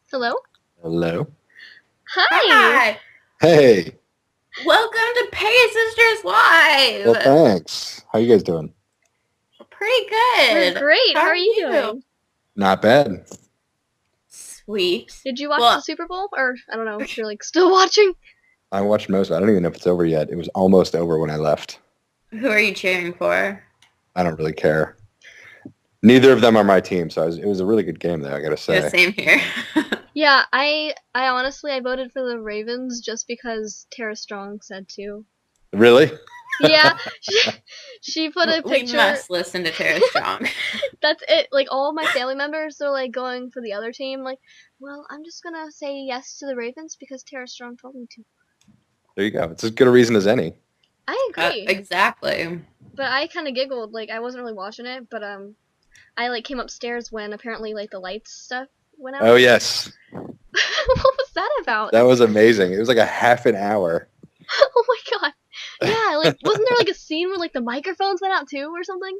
Hello? Hello. Hi! Hi! Hey. Welcome to Pegasisters Well, Live! thanks. How you guys doing? Pretty We're good. great. How are you doing? Not bad. Sweet. Did you watch Well, the Super Bowl? Or, I don't know, if you're like still watching? I watched most of it. I don't even know if it's over yet. It was almost over when I left. who are you cheering for? I don't really care. Neither of them are my team, so it was a really good game, though, I gotta Yeah, say. same here. Yeah, I honestly, I voted for the Ravens just because Tara Strong said to. Really? Yeah, she put a We picture. must listen to Tara Strong. That's it. Like, all of my family members are like going for the other team. Like, well, I'm just gonna say yes to the Ravens because Tara Strong told me to. There you go. It's as good a reason as any. I agree. Exactly. But I kind of giggled. Like, I wasn't really watching it, but I like came upstairs when apparently like the lights stuff went out. Oh, yes. What was that about? That was amazing. It was like a half an hour. Oh my god. Yeah, like wasn't there like a scene where like the microphones went out too or something?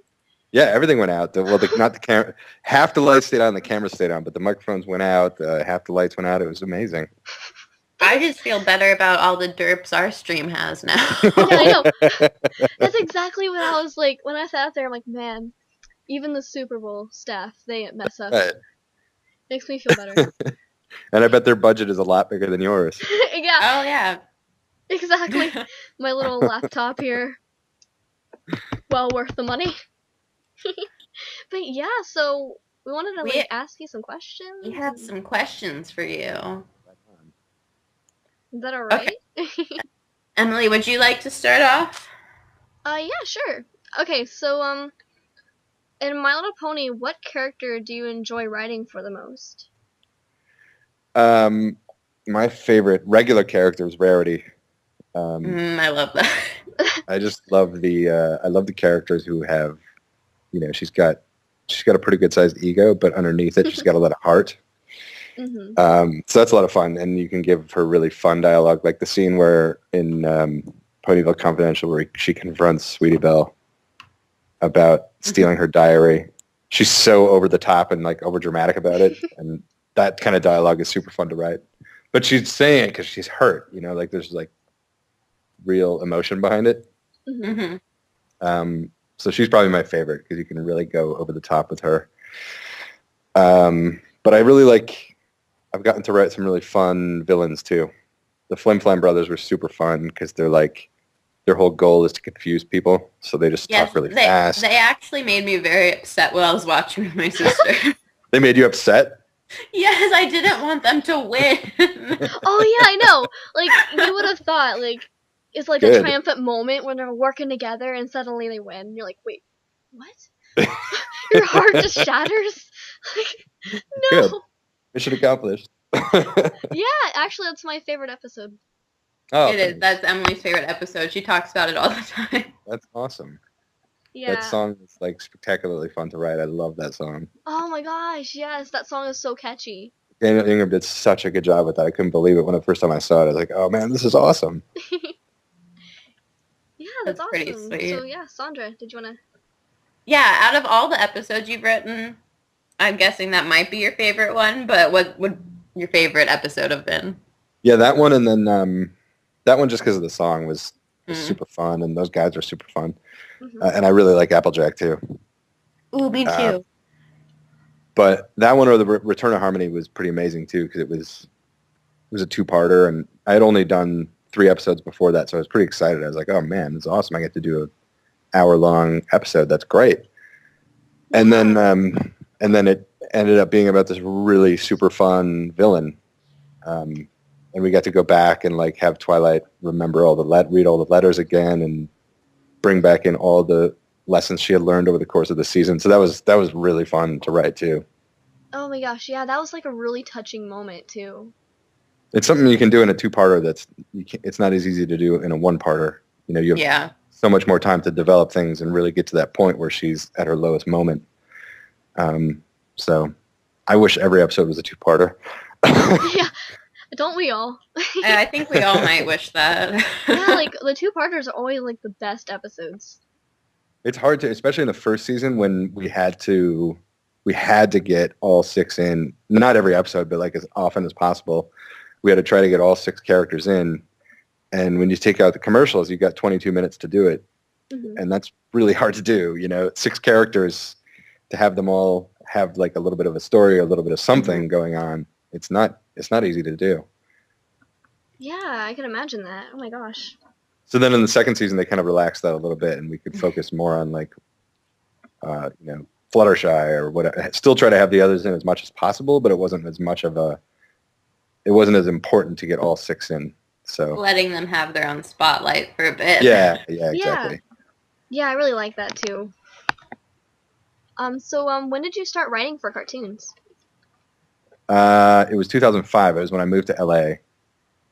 Yeah, everything went out. Not the camera. Half the lights stayed on, the camera stayed on, but the microphones went out. Half the lights went out. It was amazing. I just feel better about all the derps our stream has now. Yeah, I know. That's exactly what I was like when I sat out there. I'm like, man, even the Super Bowl staff, they didn't mess up. Right. Makes me feel better. And I bet their budget is a lot bigger than yours. Yeah, Oh, yeah. exactly. My little laptop here, well worth the money. But yeah, so we wanted to like ask you some questions. We have some questions for you. Is that alright? Okay. Emily, would you like to start off? Yeah, sure. Okay, so in My Little Pony, what character do you enjoy writing for the most? My favorite regular character is Rarity. I love that. I just love I love the characters who have, she's got a pretty good sized ego, but underneath it, she's got a lot of heart. Mm-hmm. So that's a lot of fun, and you can give her really fun dialogue, like the scene where in Ponyville Confidential, where she confronts Sweetie Belle about stealing her diary. She's so over the top and like over dramatic about it, and that kind of dialogue is super fun to write. But she's saying it because she's hurt, like there's like real emotion behind it. Mm-hmm. So she's probably my favorite because you can really go over the top with her. But I really I've gotten to write some really fun villains too. The Flim Flam brothers were super fun because they're like, their whole goal is to confuse people, so they just talk really fast. They actually made me very upset while I was watching with my sister. They made you upset? Yes, I didn't want them to win. Oh yeah, I know. Like you would have thought, like it's like a triumphant moment when they're working together and suddenly they win. You're like, wait, what? Your heart just shatters. Like, no. Good. Mission accomplished. Yeah, actually, that's my favorite episode. Oh, it is. That's Emily's favorite episode. She talks about it all the time. That's awesome. Yeah. That song is like spectacularly fun to write. I love that song. Oh my gosh, yes, that song is so catchy. Daniel Ingram did such a good job with that. I couldn't believe it when the first time I saw it. I was like, oh man, this is awesome. Yeah, that's awesome. Pretty sweet. So yeah, Sondra, did you wanna? Yeah, out of all the episodes you've written, I'm guessing that might be your favorite one. But what would your favorite episode have been? Yeah, that one, and then that one just because of the song was super fun, and those guys are super fun. And I really like Applejack too. Ooh, me too. But that one or the Return of Harmony was pretty amazing too because it was a two-parter, and I had only done 3 episodes before that, so I was pretty excited. I was like, oh man, it's awesome. I get to do an hour-long episode. That's great. And then it ended up being about this really super fun villain. And we got to go back and like have Twilight remember read all the letters again and bring back in all the lessons she had learned over the course of the season. So that was really fun to write too. Oh my gosh, yeah, that was like a really touching moment too. It's something you can do in a 2-parter it's not as easy to do in a 1-parter. You have so much more time to develop things and really get to that point where she's at her lowest moment. So I wish every episode was a 2-parter. Yeah. Don't we all? I think we all might wish that. Yeah, like the 2-parters are always like the best episodes. It's hard to, especially in the first season when we had to we had to get all 6 in, not every episode, but like as often as possible. We had to try to get all 6 characters in. And when you take out the commercials, you've got 22 minutes to do it. Mm-hmm. And that's really hard to do. 6 characters, to have them all have like a little bit of a story, a little bit of something going on. It's not easy to do. Yeah, I can imagine that. Oh my gosh. So then in the second season, they kind of relaxed that a little bit, and we could focus more on like, Fluttershy or whatever. Still try to have the others in as much as possible, but it wasn't as important to get all 6 in. So letting them have their own spotlight for a bit. Yeah, exactly. Yeah, I really like that too. So when did you start writing for cartoons? It was 2005. It was when I moved to LA.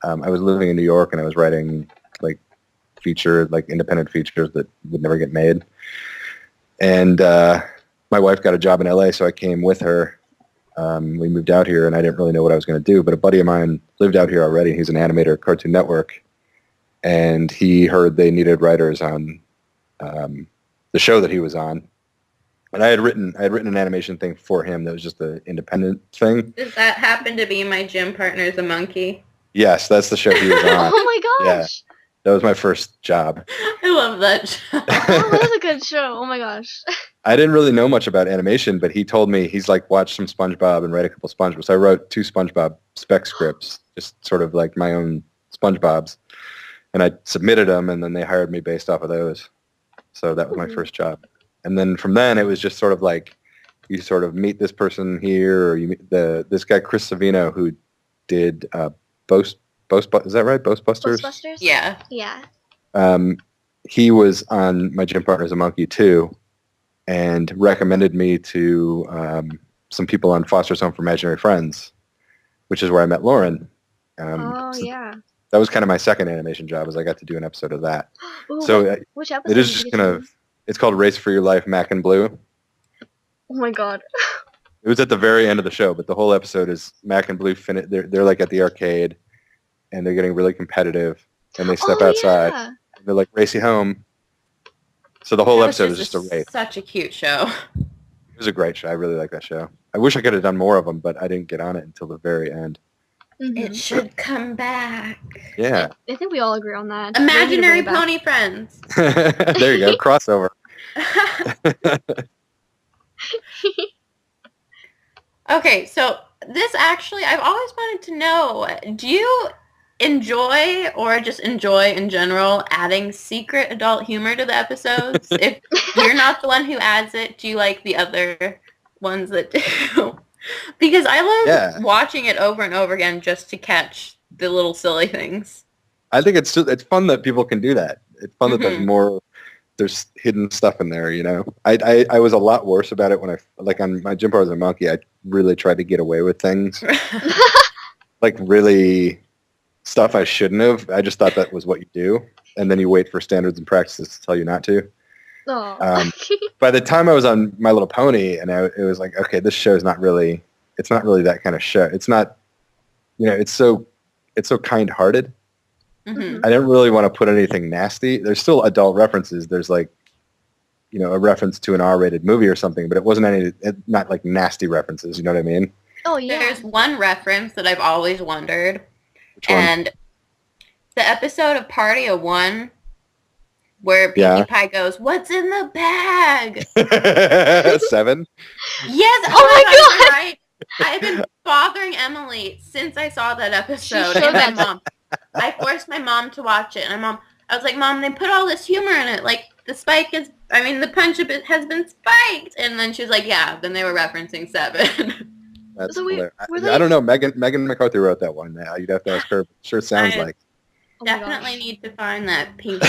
I was living in New York, and I was writing like independent features that would never get made. And my wife got a job in LA, so I came with her. We moved out here, and I didn't really know what I was going to do, but a buddy of mine lived out here already. He's an animator at Cartoon Network, and he heard they needed writers on the show that he was on. And I had written an animation thing for him that was just an independent thing. Does that happen to be my gym partner's a monkey? Yes, that's the show he was on. Oh my gosh. Yeah, that was my first job. I love that show. Oh, that was a good show. Oh my gosh. I didn't really know much about animation, but he told me he's like watched some SpongeBob and read a couple SpongeBob. So I wrote 2 SpongeBob spec scripts, just sort of like my own SpongeBobs, and I submitted them, and then they hired me based off of those. So that was my first job. And then from then, it was just sort of like you sort of meet this person here, or you meet this guy Chris Savino who did is that right? Ghostbusters? Ghostbusters? Yeah. Yeah. He was on My Gym Partner's a Monkey too, and recommended me to some people on Foster's Home for Imaginary Friends, which is where I met Lauren. Yeah. That was kind of my second animation job, as I got to do an episode of that. Ooh, So which episode? it is just kind of. It's called Race for Your Life, Mac and Blue. Oh my god. It was at the very end of the show, but the whole episode is Mac and Blue. They're like at the arcade, and they're getting really competitive, and they step outside. Yeah. And they're like, race you home. So the whole episode is just a race. Such a cute show. It was a great show. I really like that show. I wish I could have done more of them, but I didn't get on it until the very end. Mm-hmm. It should come back. Yeah. I think we all agree on that. Imaginary Pony Friends. There you go. Crossover. Okay, so this actually, I've always wanted to know, do you enjoy, or just enjoy in general, adding secret adult humor to the episodes? If you're not the one who adds it, do you like the other ones that do? Because I love watching it over and over again just to catch the little silly things. I think it's fun that people can do that. It's fun that there's hidden stuff in there, I was a lot worse about it when on My Gym Partner's a Monkey, I really tried to get away with things. Like really stuff I shouldn't have. I just thought that was what you do. And then you wait for standards and practices to tell you not to. Oh. By the time I was on My Little Pony, and it was like, okay, this show is not really that kind of show. It's not, it's so kind-hearted. Mm-hmm. I didn't really want to put anything nasty. There's still adult references. There's like, a reference to an R-rated movie or something, but it wasn't not like nasty references. You know what I mean? Oh, yeah. There's one reference that I've always wondered. Which one? And the episode of Party of One where Pinkie Pie goes, "What's in the bag?" 7? Yes. Oh my God. Right. I've been bothering Emily since I saw that episode. And my mom. I forced my mom to watch it, and I was like, "Mom, they put all this humor in it. Like the punch of it has been spiked." And then she was like, "Yeah." Then they were referencing 7. That's so I don't know. Megan McCarthy wrote that one. Yeah, you'd have to ask her. Sure, sounds like. Oh definitely need to find that pink.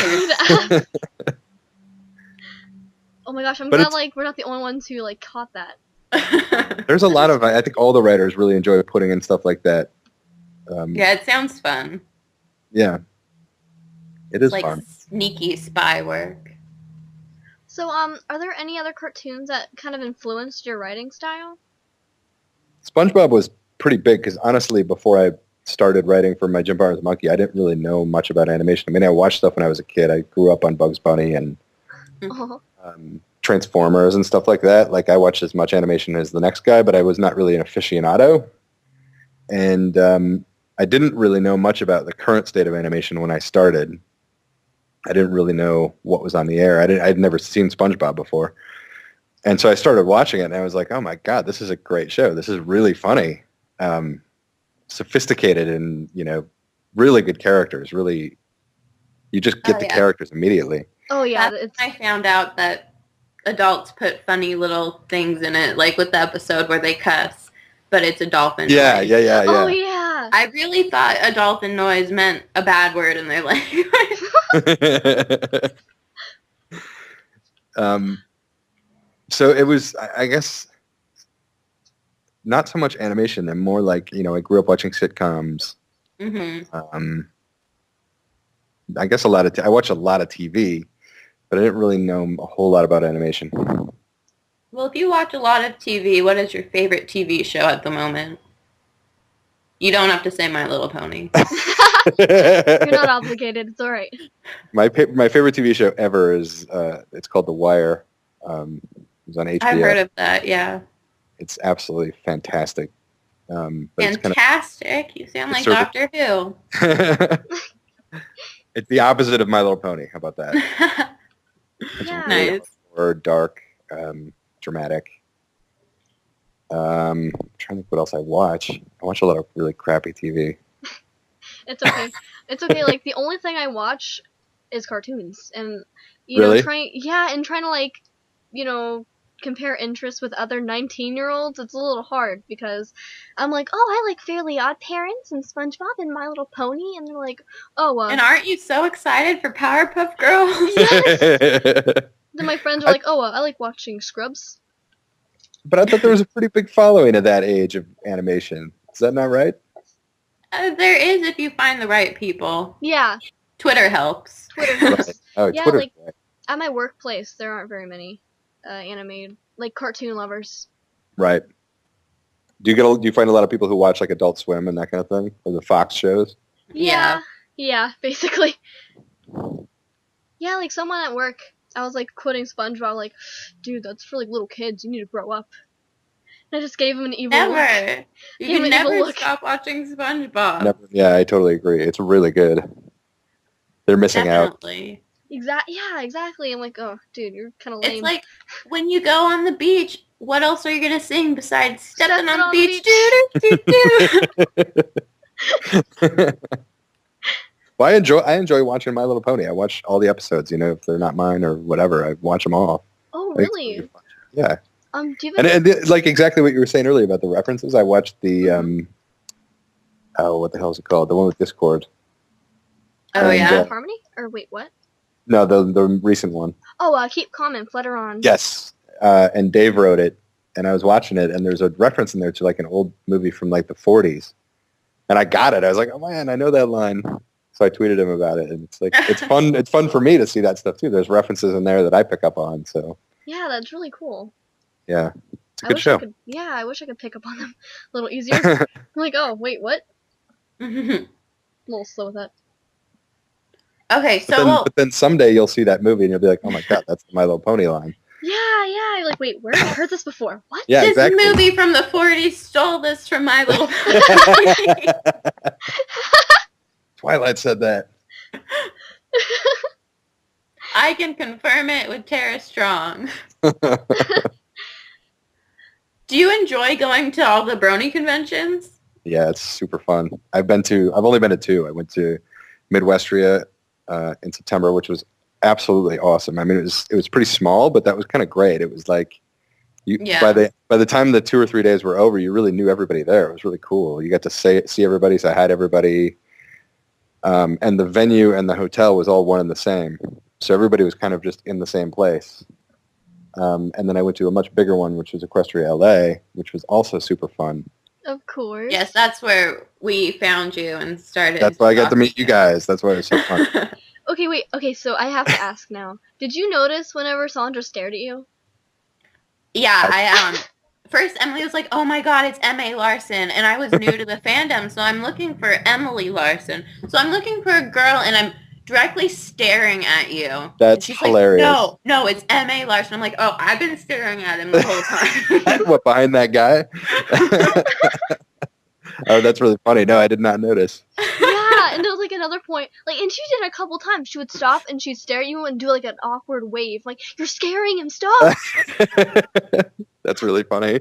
Oh my gosh! I'm glad we're not the only ones who caught that. There's a lot of. I think all the writers really enjoy putting in stuff like that. Yeah, it sounds fun. Yeah, it is fun. Sneaky spy work. So, are there any other cartoons that kind of influenced your writing style? SpongeBob was pretty big because honestly, before I started writing for My Gym Partner's a Monkey, I didn't really know much about animation. I mean, I watched stuff when I was a kid. I grew up on Bugs Bunny and Transformers and stuff like that. Like I watched as much animation as the next guy, but I was not really an aficionado. And I didn't really know much about the current state of animation when I started. I didn't really know what was on the air. I'd never seen SpongeBob before. And so I started watching it, and I was like, oh, my God, this is a great show. This is really funny, sophisticated, and, really good characters. Really, you just get the characters immediately. Oh, yeah. I found out that adults put funny little things in it, like with the episode where they cuss, but it's a dolphin noise. Yeah. Oh, yeah. I really thought a dolphin noise meant a bad word in their language. So it was, I guess, not so much animation and more like, I grew up watching sitcoms. Mm-hmm. I guess I watch a lot of TV, but I didn't really know a whole lot about animation. Well, if you watch a lot of TV, what is your favorite TV show at the moment? You don't have to say My Little Pony. You're not obligated. It's all right. My favorite TV show ever is, it's called The Wire. It's on HBO. I've heard of that, yeah. It's absolutely fantastic. Fantastic? You sound like Doctor Who. It's the opposite of My Little Pony. How about that? It's really nice. Or dark, dramatic. I'm trying to think what else I watch. I watch a lot of really crappy TV. It's okay. It's okay. Like, the only thing I watch is cartoons. And, trying to, compare interests with other 19-year-olds, it's a little hard because I'm like, oh, I like Fairly Odd Parents and SpongeBob and My Little Pony, and they're like, oh, and aren't you so excited for Powerpuff Girls? Yes! Then my friends are like, oh, I like watching Scrubs. But I thought there was a pretty big following at that age of animation. Is that not right? There is if you find the right people. Yeah. Twitter helps. Twitter helps. Right. Oh, yeah, Twitter. Like, at my workplace, there aren't very many animated, like, cartoon lovers. Right. Do you find a lot of people who watch, like, Adult Swim and that kind of thing? Or the Fox shows? Yeah, basically. Yeah, like, someone at work, I was, like, quoting SpongeBob, like, dude, that's for, like, little kids. You need to grow up. And I just gave him an evil look. Never. You can never stop watching SpongeBob. Never. Yeah, I totally agree. It's really good. They're missing out. Exactly. I'm like, oh, dude, you're kind of lame. It's like when you go on the beach, what else are you going to sing besides stepping on the beach? Well, I enjoy watching My Little Pony. I watch all the episodes, if they're not mine or whatever. I watch them all. Oh, really? Yeah. Do you have and like exactly what you were saying earlier about the references, I watched the, what the hell is it called? The one with Discord. Oh, yeah? Harmony? Or wait, what? No, the recent one. Oh, Keep Calm and Flutter On. Yes. And Dave wrote it, and I was watching it, and there's a reference in there to like an old movie from like the 40s. And I got it. I was like, oh man, I know that line. So I tweeted him about it, and it's like it's fun. It's fun for me to see that stuff too. There's references in there that I pick up on. So yeah, that's really cool. Yeah, it's a good show. I wish I could pick up on them a little easier. I'm like, oh wait, what? A little slow with that. Okay, but then someday you'll see that movie and you'll be like, oh my god, that's the My Little Pony line. Yeah. You're like, wait, where have I heard this before? What? Yeah, this exactly. movie from the 40s stole this from My Little Pony. Twilight said that. I can confirm it with Tara Strong. Do you enjoy going to all the Brony conventions? Yeah, it's super fun. I've only been to 2. I went to Midwestria in September, which was absolutely awesome. I mean, it was pretty small, but that was kind of great. It was like by the time the 2 or 3 days were over, you really knew everybody there. It was really cool. You got to see everybody, say hi to everybody, and the venue and the hotel was all one and the same. So everybody was kind of just in the same place. And then I went to a much bigger one, which was Equestria LA, which was also super fun. Of course. Yes, that's where we found you and started. That's why I got to meet you guys. That's why it was so fun. Okay, wait. Okay, so I have to ask now. Did you notice whenever Sondra stared at you? Yeah, I first Emily was like, oh my god, it's M.A. Larson, and I was new to the fandom, so I'm looking for Emily Larson. So I'm looking for a girl, and I'm directly staring at you. That's she's hilarious. Like, no, it's M.A. Larson. I'm like, oh, I've been staring at him the whole time. What, behind that guy? Oh, that's really funny. No, I did not notice. Yeah, and there was like another point, like, and she did it a couple times. She would stop and she'd stare at you and do like an awkward wave, like, you're scaring him, stop. That's really funny.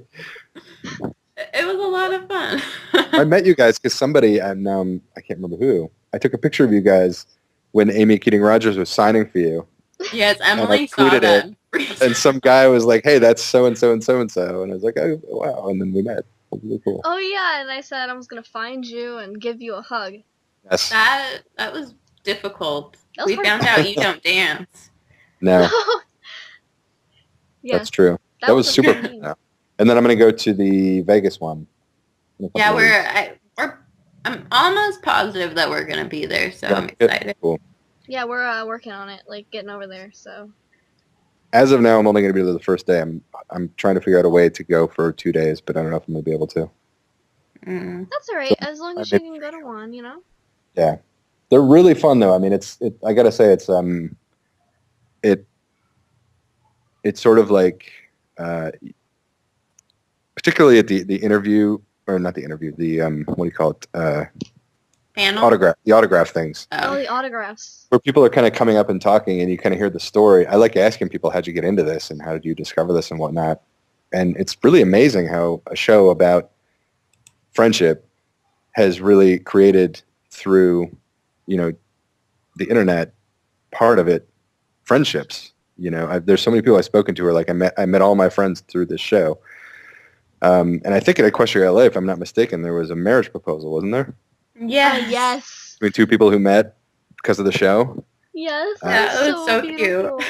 It was a lot of fun. I met you guys because somebody, and I can't remember who. I took a picture of you guys when Amy Keating-Rogers was signing for you. Yes, Emily saw that. And some guy was like, "Hey, that's so and so and so and so," and I was like, "Oh, wow!" And then we met. It was really cool. Oh yeah, and I said I was gonna find you and give you a hug. Yes. That was difficult. That was we found out you don't dance. No. Yeah, That's true. That was super fun. No. And then I'm going to go to the Vegas one. Yeah, I'm almost positive that we're going to be there, so I'm excited. Cool. Yeah, we're working on it, like getting over there. So. As of now, I'm only going to be there the first day. I'm trying to figure out a way to go for 2 days, but I don't know if I'm going to be able to. That's all right, as long as you can go to one, you know. Yeah, they're really fun though. I mean, I gotta say, it's sort of like, particularly at the interview, or not the interview, the what do you call it? Panel? Autograph things. Oh, the autographs. Where people are kind of coming up and talking, and you kind of hear the story. I like asking people, how'd you get into this, and how did you discover this, and whatnot. And it's really amazing how a show about friendship has really created through, the internet part of it, friendships. There's so many people I've spoken who are like, I met all my friends through this show. And I think at Equestria LA, if I'm not mistaken, there was a marriage proposal, wasn't there? Yes. Yes. Between two people who met because of the show. Yes. That was so cute.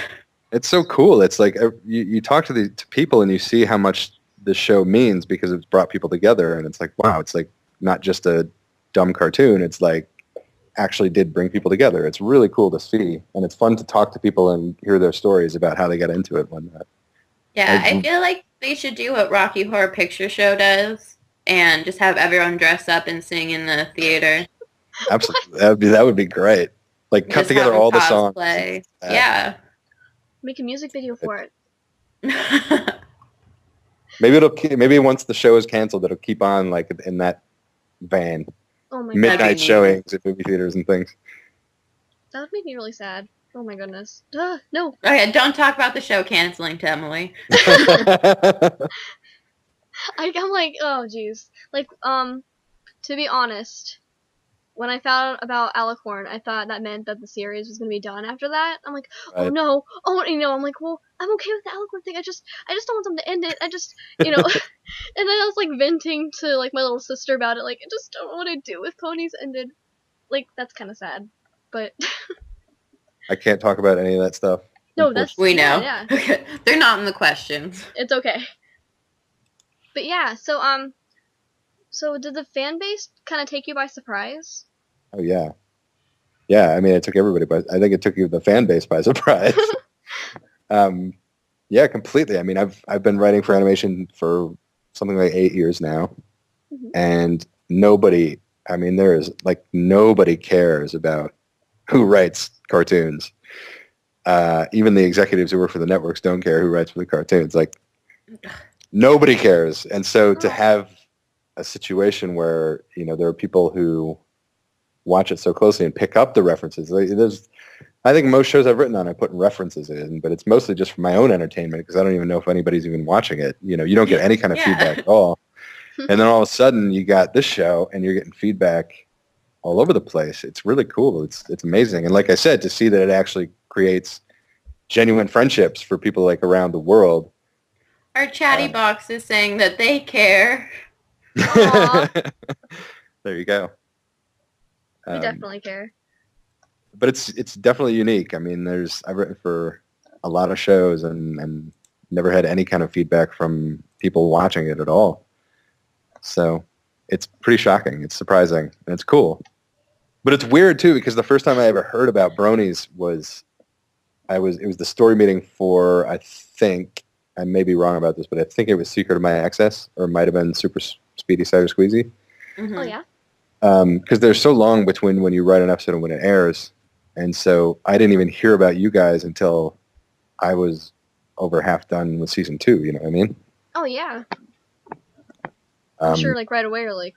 It's so cool. It's like you talk to people and you see how much this show means because it's brought people together, and it's like, wow, it's like not just a dumb cartoon. It's like actually did bring people together. It's really cool to see, and it's fun to talk to people and hear their stories about how they got into it. Yeah, I feel like they should do what Rocky Horror Picture Show does and just have everyone dress up and sing in the theater. Absolutely. That would be great. Like, cut together all the songs. Yeah. Make a music video for it. Maybe once the show is canceled, it'll keep on like in that vein. Oh my Midnight showings at movie theaters and things. That would make me really sad. Oh my goodness. No. Okay, don't talk about the show canceling to Emily. I'm like, oh jeez. Like, to be honest, when I found out about Alicorn, I thought that meant that the series was going to be done after that. I'm like, oh no. Oh, I'm like, well, I'm okay with the Alicorn thing. I just don't want them to end it. And then I was like venting to like my little sister about it. Like, I just don't know what to do with Ponies ended. Like, that's kind of sad. But I can't talk about any of that stuff. No, we know. Yeah. They're not in the questions. It's okay. But yeah, so did the fan base kind of take you by surprise? Oh yeah. Yeah, I mean, it took everybody I think it took the fan base by surprise. Yeah, completely. I mean, I've been writing for animation for something like 8 years now. Mm-hmm. And nobody cares about who writes cartoons. Even the executives who work for the networks don't care who writes for the cartoons. Like, nobody cares. And so to have a situation where, there are people who watch it so closely and pick up the references. I think most shows I've written on, I put references in, but it's mostly just for my own entertainment because I don't even know if anybody's even watching it. You don't get any kind of feedback at all. And then all of a sudden you got this show and you're getting feedback all over the place. It's really cool. It's amazing. And like I said, to see that it actually creates genuine friendships for people like around the world. Our chatty box is saying that they care. There you go. We definitely care. But it's definitely unique. I mean, I've written for a lot of shows and never had any kind of feedback from people watching it at all. So it's pretty shocking. It's surprising and it's cool. But it's weird too because the first time I ever heard about Bronies was it was the story meeting for, I think, I may be wrong about this, but I think it was Secret of My Access, or it might have been Super Speedy Cider Squeezy. Mm-hmm. Oh yeah. Because there's so long between when you write an episode and when it airs. And so I didn't even hear about you guys until I was over half done with season 2. You know what I mean? Oh yeah. I'm sure, like right away, you're like,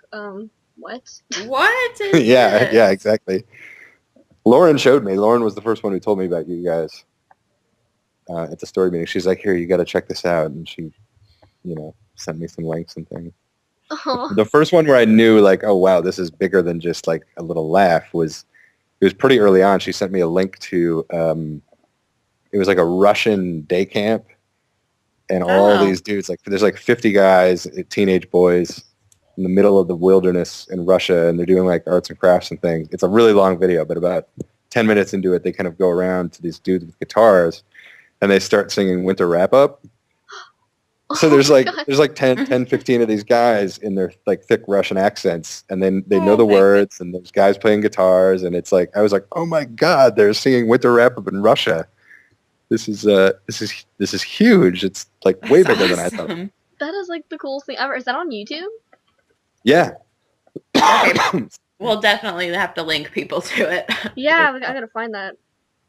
what? What is yeah, this? yeah, exactly. Lauren showed me. Lauren was the first one who told me about you guys at the story meeting. She's like, "Here, you got to check this out," and she, sent me some links and things. Oh. The first one where I knew, like, oh wow, this is bigger than just like a little laugh was. It was pretty early on. She sent me a link to. It was like a Russian day camp, and all these dudes, like, there's like 50 guys, teenage boys, in the middle of the wilderness in Russia, and they're doing like arts and crafts and things. It's a really long video, but about 10 minutes into it, they kind of go around to these dudes with guitars, and they start singing Winter Wrap Up. So there's like 10, 15 of these guys in their like thick Russian accents, and then they know the words, and there's guys playing guitars, and it's like I was like, oh my god, they're singing Winter Wrap Up in Russia. This is huge. It's like way bigger than I thought. That is like the coolest thing ever. Is that on YouTube? Yeah. Okay. We'll definitely have to link people to it. Yeah, I gotta find that.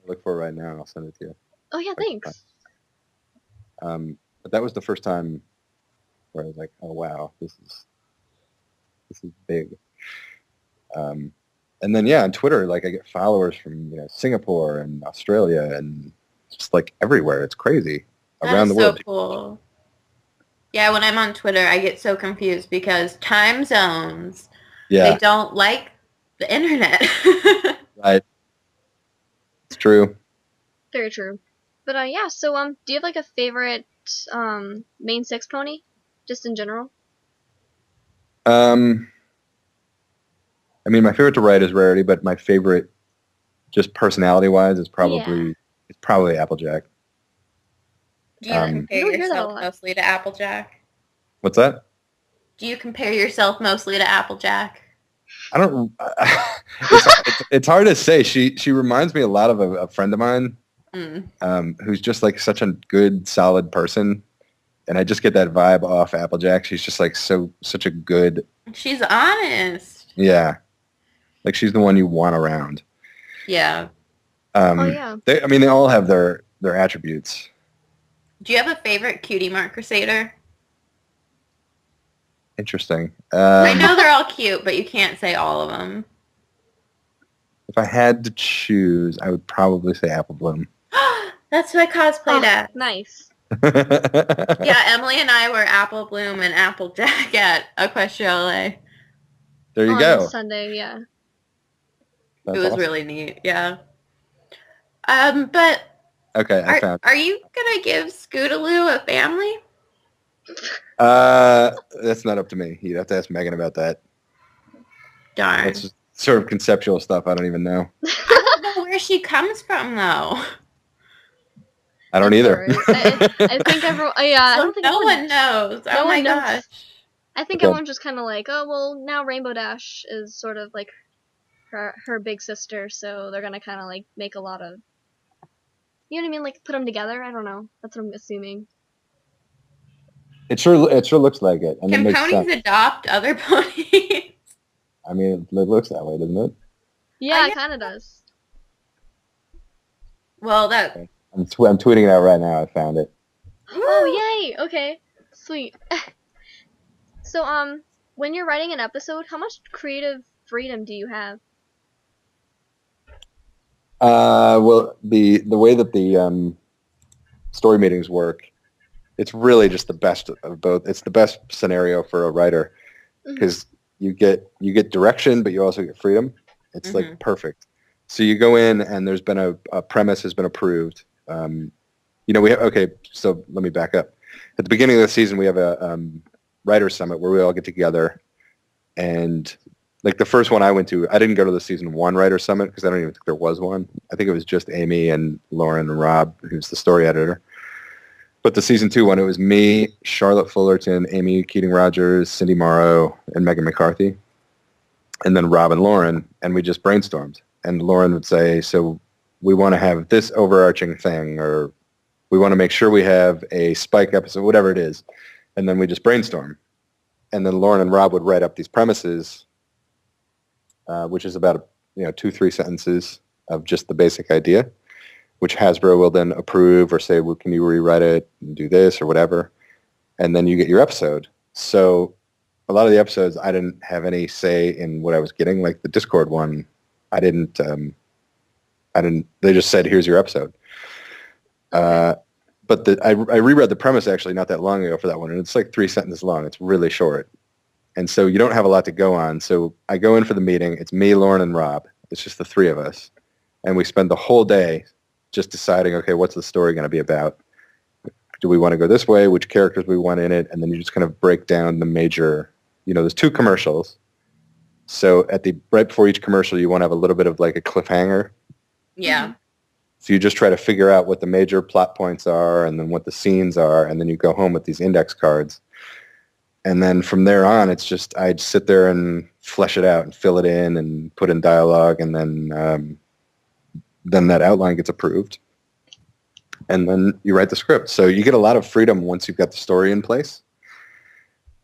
Look for it right now. I'll send it to you. Oh yeah, thanks. But that was the first time where I was like, oh wow, this is big. And then yeah, on Twitter, like I get followers from Singapore and Australia and just like everywhere. It's crazy around the world. So cool. Yeah, when I'm on Twitter, I get so confused because time zones. Yeah. They don't like the internet. Right. It's true. Very true. But yeah, so do you have like a favorite main 6 pony? Just in general? I mean, my favorite to write is Rarity, but my favorite, just personality-wise, is probably Applejack. Do you compare yourself mostly to Applejack? What's that? Do you compare yourself mostly to Applejack? I don't. It's hard to say. She reminds me a lot of a friend of mine, who's just like such a good, solid person, and I just get that vibe off Applejack. She's just like such a good. She's honest. Yeah, like she's the one you want around. Yeah. Yeah. They all have their attributes. Do you have a favorite Cutie Mark Crusader? Interesting. I know they're all cute, but you can't say all of them. If I had to choose, I would probably say Apple Bloom. That's who I cosplayed at. Nice. Yeah, Emily and I were Apple Bloom and Applejack at Equestria LA. There you go. On Sunday, yeah. That's it was awesome. really neat, yeah. But okay, are you gonna give Scootaloo a family? That's not up to me. You'd have to ask Megan about that. Darn. That's just sort of conceptual stuff. I don't even know. I don't know where she comes from, though. I don't either. I think everyone. Yeah, So I don't think no one knows. Oh my gosh. I think everyone's just kind of like, oh well, now Rainbow Dash is sort of like her big sister, so they're gonna kind of like make a lot of. You know what I mean? Like put them together. I don't know. That's what I'm assuming. It sure looks like it. And Can it makes ponies sense. adopt other ponies? I mean, it looks that way, doesn't it? Yeah, it kind of does. Well, that. Okay. I'm tweeting it out right now. I found it. Oh yay! Okay, sweet. So when you're writing an episode, how much creative freedom do you have? Well, the way that the story meetings work, it's really just the best of both. It's the best scenario for a writer because you get direction, but you also get freedom. It's like perfect. So you go in and there's been a premise has been approved. So let me back up. At the beginning of the season, we have a writer's summit where we all get together. And like the first one I went to, I didn't go to the season 1 writer's summit because I don't even think there was one. I think it was just Amy and Lauren and Rob, who's the story editor. But the season 2 one, it was me, Charlotte Fullerton, Amy Keating-Rogers, Cindy Morrow, and Megan McCarthy. And then Rob and Lauren, and we just brainstormed. And Lauren would say, so we want to have this overarching thing, or we want to make sure we have a Spike episode, whatever it is. And then we just brainstorm. And then Lauren and Rob would write up these premises, which is about 2-3 sentences. of just the basic idea, which Hasbro will then approve or say, well, can you rewrite it and do this or whatever? And then you get your episode. So a lot of the episodes, I didn't have any say in what I was getting. Like the Discord one, I didn't, they just said, here's your episode. But I reread the premise actually not that long ago for that one, and it's like 3 sentences long. It's really short. And so you don't have a lot to go on. So I go in for the meeting. It's me, Lauren, and Rob. It's just the three of us. And we spend the whole day just deciding, okay, what's the story going to be about? Do we want to go this way? Which characters we want in it? And then you just kind of break down the major, there's 2 commercials. So right before each commercial, you want to have a little bit of like a cliffhanger. Yeah. So you just try to figure out what the major plot points are and then what the scenes are, and then you go home with these index cards. And then from there on, it's just I'd sit there and flesh it out and fill it in and put in dialogue, and then that outline gets approved. And then you write the script. So you get a lot of freedom once you've got the story in place.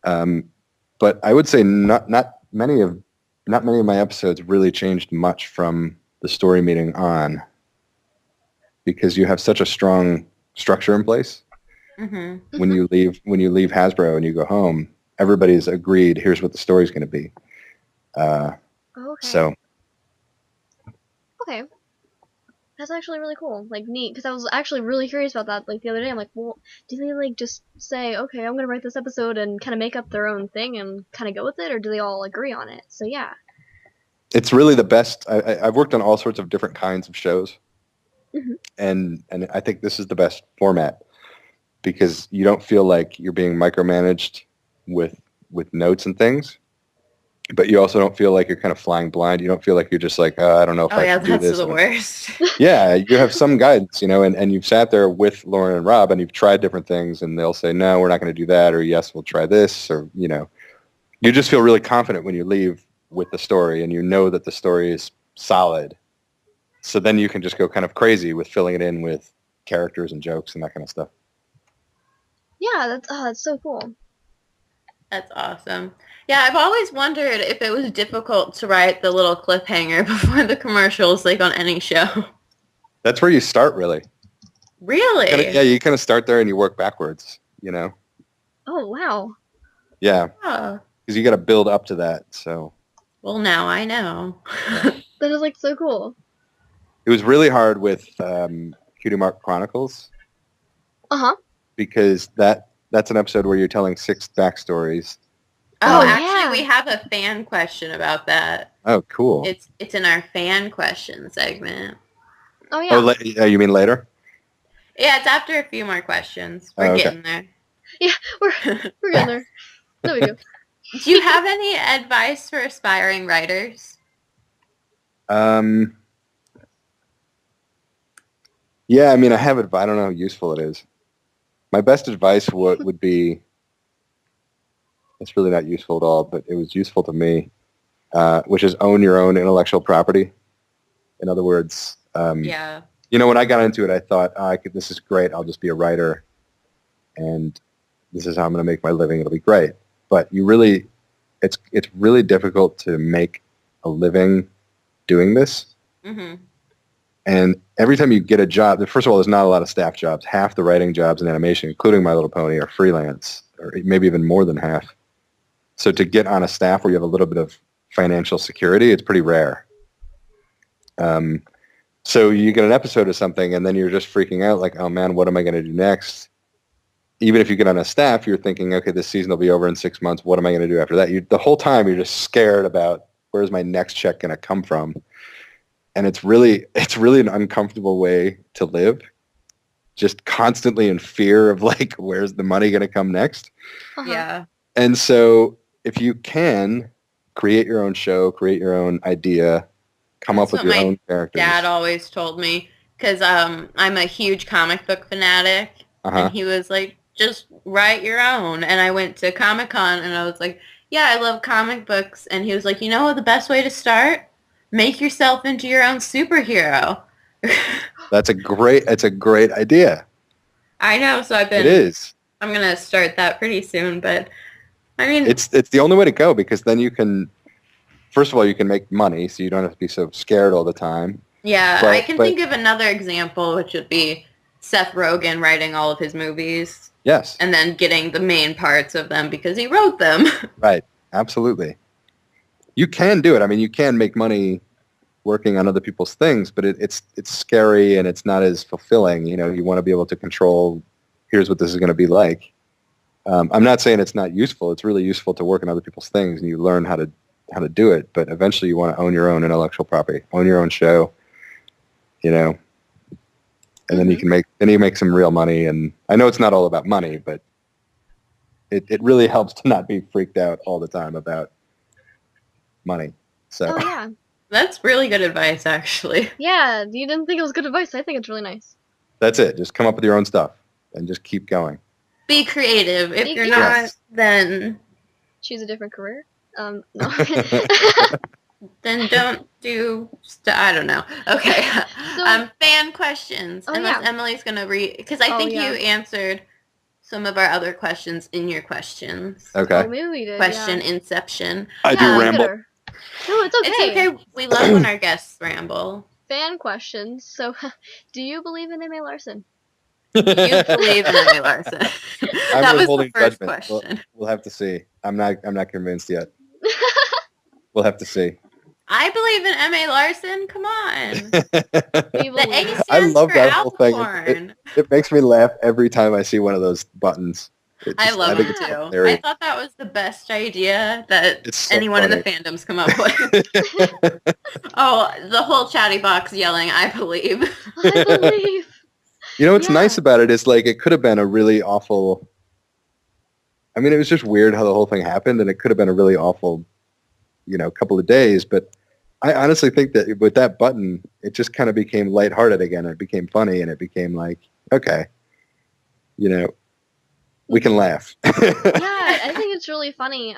But I would say not many of my episodes really changed much from the story meeting on, because you have such a strong structure in place. Mm-hmm. When you leave Hasbro and you go home, everybody's agreed, here's what the story's going to be. Okay. So. Okay. That's actually really cool. Like, neat. Because I was actually really curious about that, like, the other day. I'm like, well, do they, like, just say, okay, I'm going to write this episode and kind of make up their own thing and kind of go with it? Or do they all agree on it? So, yeah. It's really the best. I've worked on all sorts of different kinds of shows. Mm-hmm. And I think this is the best format, because you don't feel like you're being micromanaged with notes and things, but you also don't feel like you're kind of flying blind. You don't feel like you're just like, I don't know if I can do this. Oh, yeah, that's the worst. Yeah, you have some guidance, and you've sat there with Lauren and Rob, and you've tried different things, and they'll say, no, we're not going to do that, or yes, we'll try this, or, you just feel really confident when you leave with the story, and you know that the story is solid. So then you can just go kind of crazy with filling it in with characters and jokes and that kind of stuff. Yeah, that's so cool. That's awesome. Yeah, I've always wondered if it was difficult to write the little cliffhanger before the commercials, like on any show. That's where you start, really. Really? Yeah, you kind of start there and you work backwards, Oh, wow. Yeah. Because you got to build up to that, so. Well, now I know. That is, like, so cool. It was really hard with Cutie Mark Chronicles. Uh-huh. Because that's an episode where you're telling 6 backstories. Oh, actually, we have a fan question about that. Oh, cool. It's in our fan question segment. Oh, yeah. Oh, you mean later? Yeah, it's after a few more questions. We're getting there. Yeah, we're getting there. There we go. Do you have any advice for aspiring writers? Yeah, I mean, I have advice. I don't know how useful it is. My best advice would be, it's really not useful at all, but it was useful to me, which is own your own intellectual property. In other words, when I got into it, I thought, this is great. I'll just be a writer, and this is how I'm going to make my living. It'll be great. But it's really difficult to make a living doing this. Mm-hmm. And every time you get a job, first of all, there's not a lot of staff jobs. Half the writing jobs in animation, including My Little Pony, are freelance, or maybe even more than half. So to get on a staff where you have a little bit of financial security, it's pretty rare. So you get an episode of something, and then you're just freaking out, like, oh man, what am I going to do next? Even if you get on a staff, you're thinking, okay, this season will be over in 6 months. What am I going to do after that? The whole time you're just scared about, where's my next check going to come from? And it's really an uncomfortable way to live, just constantly in fear of, like, where's the money going to come next? Uh-huh. Yeah. And so if you can create your own show, create your own idea, come up with your own characters. Dad always told me, because I'm a huge comic book fanatic, and he was like, just write your own. And I went to Comic-Con, and I was like, yeah, I love comic books. And he was like, the best way to start? Make yourself into your own superhero. That's a great idea. I know, so It is. I'm going to start that pretty soon, but I mean... It's the only way to go, because then you can, first of all, you can make money, so you don't have to be so scared all the time. Yeah, I can think of another example, which would be Seth Rogen writing all of his movies. Yes. And then getting the main parts of them because he wrote them. Right. Absolutely. You can do it. I mean, you can make money working on other people's things, but it's scary and it's not as fulfilling. You know, you want to be able to control, here's what this is going to be like. I'm not saying it's not useful. It's really useful to work on other people's things and you learn how to do it, but eventually you want to own your own intellectual property, own your own show, you know, and then you can make some real money. And I know it's not all about money, but it really helps to not be freaked out all the time about money. So. Oh, yeah. That's really good advice, actually. Yeah, you didn't think it was good advice. I think it's really nice. That's it. Just come up with your own stuff and just keep going. Be creative. If you're not, then... Choose a different career? No. Then don't do... I don't know. Okay. So, fan questions. Unless Emily's going to read... Because I think you answered some of our other questions in your questions. Okay. Oh, maybe we did, Question inception. I do ramble. No, it's okay. It's okay. We love when our guests ramble. Fan questions. So, do you believe in M.A. Larson? Do you believe in M.A. Larson? That was the first question. We'll have to see. I'm not convinced yet. We'll have to see. I believe in M.A. Larson. Come on. The A stands I love for that whole thing. It makes me laugh every time I see one of those buttons. I love it too. I thought that was the best idea that anyone in the fandom's come up with. Oh, the whole chatty box yelling, I believe. I believe. You know what's nice about it is like it could have been a really awful... I mean, it was just weird how the whole thing happened, and it could have been a really awful, couple of days, but I honestly think that with that button, it just kind of became lighthearted again. It became funny, and it became like, okay, we can laugh. Yeah, I think it's really funny.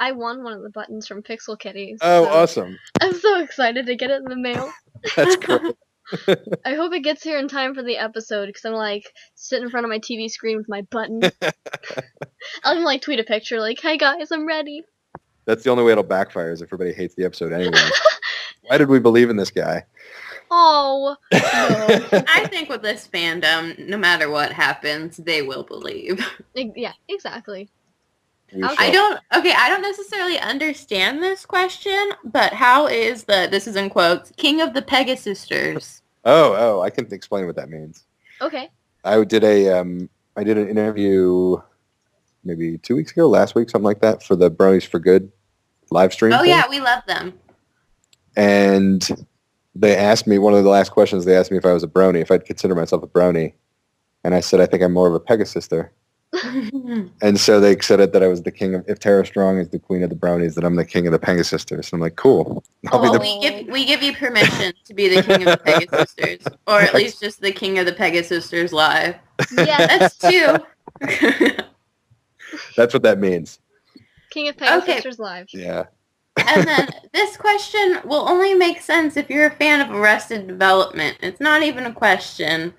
I won one of the buttons from Pixel Kitty. Oh, awesome. I'm so excited to get it in the mail. That's great. I hope it gets here in time for the episode, because I'm like sitting in front of my TV screen with my button. I'll even like tweet a picture like, "Hey guys, I'm ready." That's the only way it'll backfire is if everybody hates the episode anyway. Why did we believe in this guy? Oh, no. I think with this fandom, no matter what happens, they will believe. Yeah, exactly. I don't necessarily understand this question, but how is this is in quotes, King of the Pegasisters? Oh, I can explain what that means. Okay. I did an interview maybe 2 weeks ago, last week, something like that, for the Bronies for Good live stream. Oh, yeah, we love them. And they asked me, one of the last questions, they asked me if I was a Brony, if I'd consider myself a Brony. And I said, I think I'm more of a Pegasister. And so they said that I was the king of, if Tara Strong is the queen of the Brownies, that I'm the king of the Pegasisters. And I'm like, cool. We give you permission to be the king of the Pegasisters, or at least just the king of the Pegasisters live. Yeah, that's two. That's what that means. King of Pegasisters live. Yeah. And then this question will only make sense if you're a fan of Arrested Development. It's not even a question.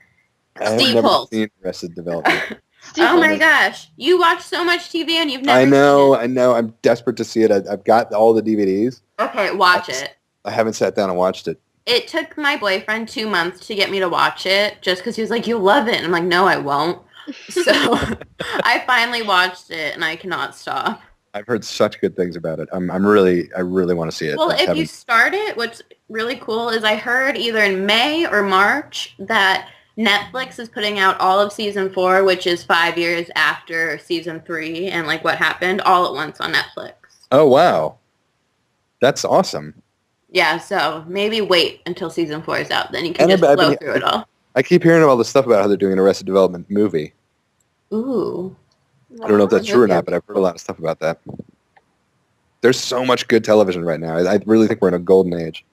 Steve Holt. Seen Arrested Development. Oh my gosh. You watch so much TV and you've never I know. I'm desperate to see it. I've got all the DVDs. Okay, watch it. I haven't sat down and watched it. It took my boyfriend 2 months to get me to watch it just because he was like, you'll love it. And I'm like, no, I won't. So I finally watched it and I cannot stop. I've heard such good things about it. I really want to see it. Well, if you start it, what's really cool is I heard either in May or March that Netflix is putting out all of season 4, which is 5 years after season 3 and like what happened all at once on Netflix. Oh, wow. That's awesome. Yeah, so maybe wait until season 4 is out. Then you can just flow through it all. I keep hearing all this stuff about how they're doing an Arrested Development movie. Ooh. I don't know if that's true or not, but I've heard a lot of stuff about that. There's so much good television right now. I really think we're in a golden age.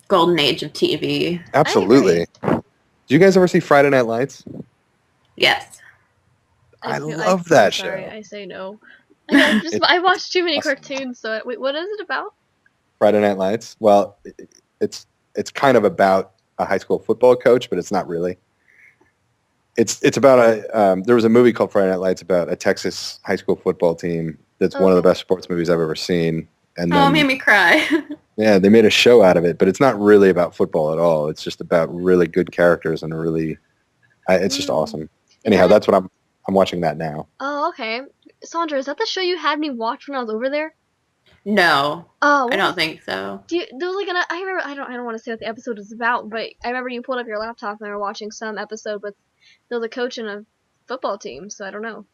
Golden age of TV. Absolutely. Do you guys ever see Friday Night Lights? Yes. I love that show. Sorry, I say no. I watched too many cartoons, so wait, what is it about? Friday Night Lights? Well, it's kind of about a high school football coach, but it's not really. It's about there was a movie called Friday Night Lights about a Texas high school football team that's one of the best sports movies I've ever seen. And it made me cry. Yeah, they made a show out of it, but it's not really about football at all. It's just about really good characters and it's just awesome. Anyhow, that's what I'm watching that now. Oh, okay. Sondra, is that the show you had me watch when I was over there? No. Oh, I don't think so. There was like I remember I don't want to say what the episode was about, but I remember you pulled up your laptop and were watching some episode with there was a coach and a football team, so I don't know.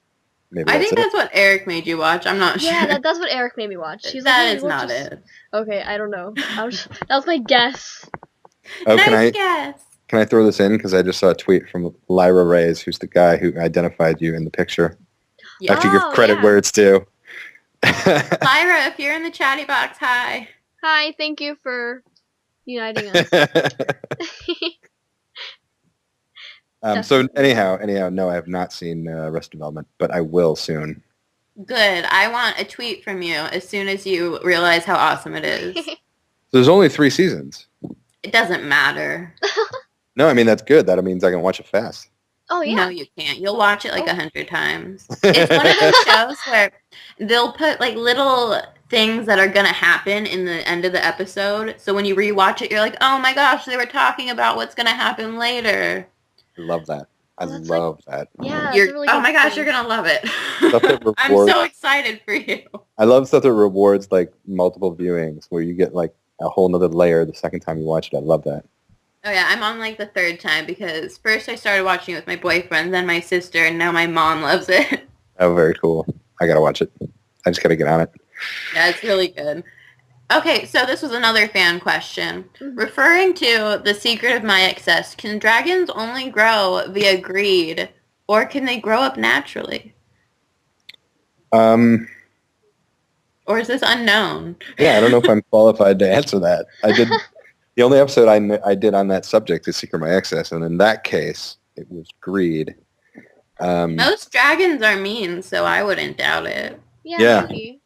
Maybe I think that's what Eric made you watch. I'm not sure. Yeah, that's what Eric made me watch. He's that like, is not it. Okay, I don't know. That was my guess. Oh, nice guess. Can I throw this in? Because I just saw a tweet from Lyra Reyes, who's the guy who identified you in the picture. Yeah. I have to give credit where it's due. Lyra, if you're in the chatty box, hi. Hi, thank you for uniting us. So anyhow, no, I have not seen Arrested Development, but I will soon. Good. I want a tweet from you as soon as you realize how awesome it is. There's only 3 seasons. It doesn't matter. No, I mean, that's good. That means I can watch it fast. Oh, yeah. No, you can't. You'll watch it like 100 times. It's one of those shows where they'll put like little things that are going to happen in the end of the episode. So when you rewatch it, you're like, oh my gosh, they were talking about what's going to happen later. I love that. I love that. Yeah. Really oh my gosh, you're going to love it. I'm so excited for you. I love stuff that rewards like multiple viewings where you get like a whole nother layer the second time you watch it. I love that. Oh yeah, I'm on like the 3rd time because first I started watching it with my boyfriend, then my sister, and now my mom loves it. Oh, very cool. I gotta watch it. I just gotta get on it. Yeah, it's really good. Okay, so this was another fan question. Referring to The Secret of My Excess, can dragons only grow via greed, or can they grow up naturally? Or is this unknown? Yeah, I don't know if I'm qualified to answer that. The only episode I did on that subject is Secret of My Excess, and in that case, it was greed. Most dragons are mean, so I wouldn't doubt it. Yeah. Maybe.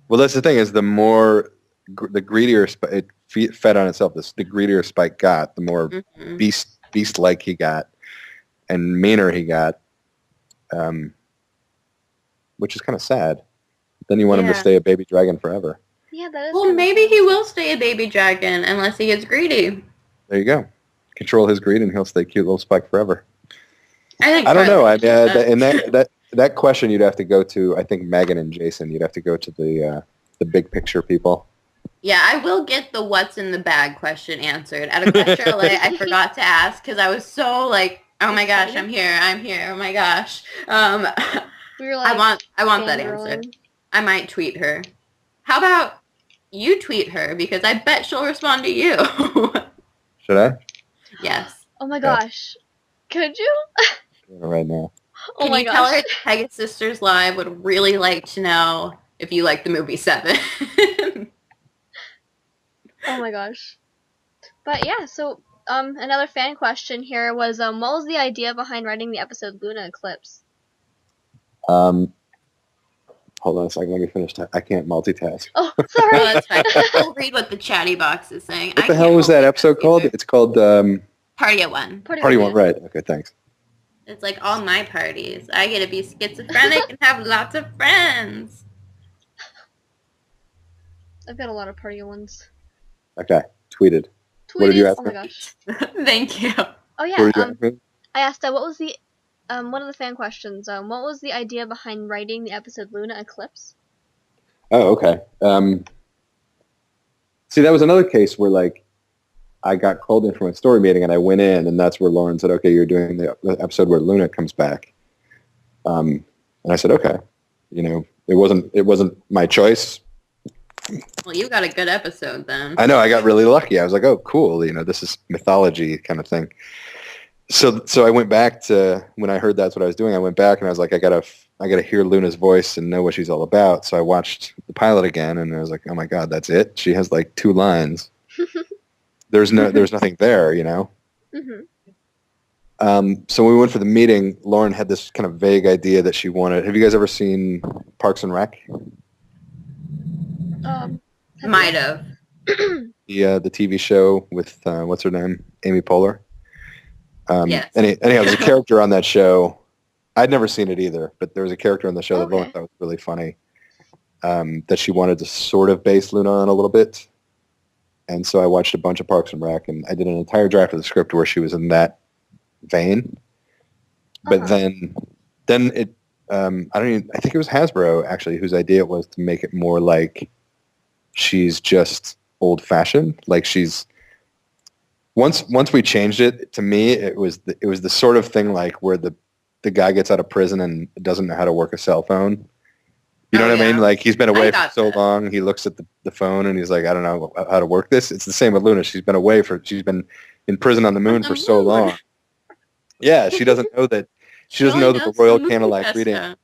Well, that's the thing is the more the greedier it fed on itself. The greedier Spike got, the more beast-like he got, and meaner he got, which is kind of sad. Then you want him to stay a baby dragon forever. Yeah, that is. Well, maybe he will stay a baby dragon unless he gets greedy. There you go. Control his greed, and he'll stay cute little Spike forever. I don't know. I mean, that question you'd have to go to. I think Megan and Jason. You'd have to go to the big picture people. Yeah, I will get the what's in the bag question answered. At Equestria LA, I forgot to ask because I was so like, oh my gosh, I'm here, oh my gosh. We were like, I want that answer. I might tweet her. How about you tweet her because I bet she'll respond to you. Should I? Yes. Oh my gosh. Could you? Right now. Can you tell her Pegasisters Live would really like to know if you like the movie 7? Oh my gosh. But yeah, so another fan question here was what was the idea behind writing the episode Luna Eclipse? Hold on a second, let me finish that. I can't multitask. Oh, sorry. Oh, that's fine. I'll read what the chatty box is saying. What the hell was that episode called? It's called Party at One. Party One, right. Okay, thanks. It's like all my parties. I get to be schizophrenic and have lots of friends. I've got a lot of party ones. Okay, tweeted. What did you ask? Oh my gosh. Thank you. Oh yeah. I asked what was the one of the fan questions. What was the idea behind writing the episode Luna Eclipse? Oh, okay. See, that was another case where like I got called in from a story meeting and I went in, and that's where Lauren said, "Okay, you're doing the episode where Luna comes back." And I said, "Okay." You know, it wasn't my choice. Well, you got a good episode then. I know. I got really lucky. I was like, "Oh, cool." You know, this is mythology kind of thing. So I went back to when I heard that's what I was doing. I went back and I was like, I gotta hear Luna's voice and know what she's all about. So I watched the pilot again, and I was like, oh my god, that's it. She has like 2 lines. There's nothing there, you know. Mm-hmm. So when we went for the meeting, Lauren had this kind of vague idea that she wanted. Have you guys ever seen Parks and Rec? Might have. The TV show with what's her name, Amy Poehler. Yes. Anyhow, there's a character on that show. I'd never seen it either, but there was a character on the show that Lauren thought was really funny. That she wanted to sort of base Luna on a little bit. And so I watched a bunch of Parks and Rec, and I did an entire draft of the script where she was in that vein. But then it, I think it was Hasbro actually whose idea it was to make it more like she's just old fashioned. Like she's, once we changed it, to me, it was the sort of thing like where the guy gets out of prison and doesn't know how to work a cell phone. You know what I mean? Like he's been away for so long. He looks at the phone and he's like, I don't know how to work this. It's the same with Luna. She's been in prison on the moon for so long. Yeah, she doesn't know that. She doesn't know that the royal candlelight reading.